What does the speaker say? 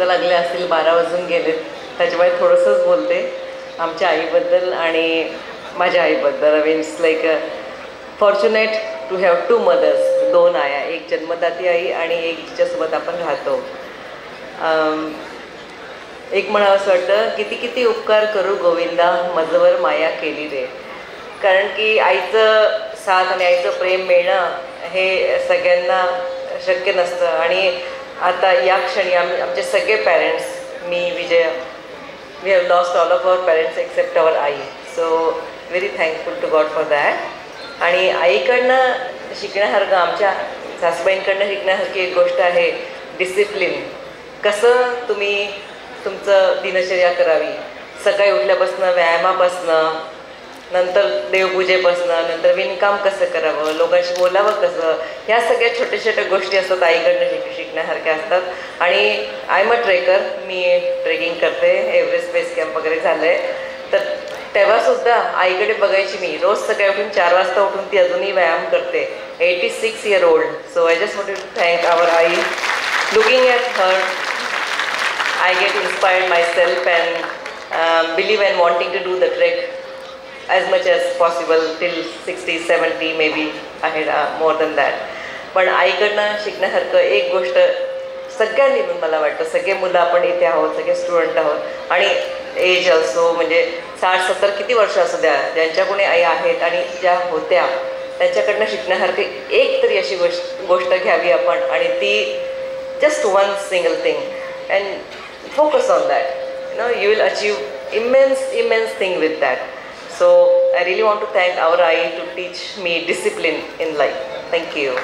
भूक लागले असतील, 12 वाजून गेलेत, त्याच्यामुळे थोडंसंच बोलते आमच्या आईबद्दल आणि माझ्या आईबद्दल. Means like fortunate to have 2 mothers, 2 आया, एक जन्मदाती आई आणि एक जिच्यासोबत आपण राहतो. एक म्हणावं असं वाटतं, किती किती उपकार करू गोविंदा, मजवर माया केली रे. कारण की आईचं साथ आणि आईचं प्रेम मिळणं हे सगळ्यांना शक्य नसतं. आणि आता या क्षणी आमचे सगळे पॅरेंट्स, मी, Vijay, we have lost all of our parents except our आई. So very thankful to God for that. आणि आईकडनं शिकण्यासारखं, आमच्या सासूबाईंकडनं शिकण्यासारखी एक गोष्ट आहे डिसिप्लिन. कसं तुम्ही तुमचं दिनचर्या करावी, सकाळी उठल्यापासून व्यायामापासनं, नंतर देवपूजेपासनं, नंतर विणकाम कसं करावं, लोकांशी बोलावं कसं, ह्या सगळ्या छोट्या छोट्या गोष्टी असतात आईकडनं शिकण्यासारख्या असतात. आणि आय एम अ ट्रेकर, मी ट्रेकिंग करते, एव्हरेस्ट बेस कॅम्प वगैरे झालं आहे. तर तेव्हासुद्धा आईकडे बघायची मी, रोज सकाळी उठून 4 वाजता उठून ती अजूनही व्यायाम करते. 86 year old. So I just want to thank our आई. Looking at her, I get inspired myself and believe in wanting to do the trek as much as possible till 60, 70, maybe ahead, more than that. पण आईकडनं शिकण्यासारखं एक गोष्ट सगळ्यांनी, मला वाटतं सगळे मुलं आपण इथे आहोत, सगळे स्टुडंट आहोत, आणि एज ऑल्सो, म्हणजे 60-70 किती वर्ष असू द्या, ज्यांच्या कोणी आई आहेत आणि ज्या होत्या त्यांच्याकडनं शिकण्यासारखी एक तरी अशी गोष्ट घ्यावी आपण, आणि ती just 1 single thing and focus on that. You will achieve immense thing with that. So I really want to thank our Ai to teach me discipline in life. Thank you.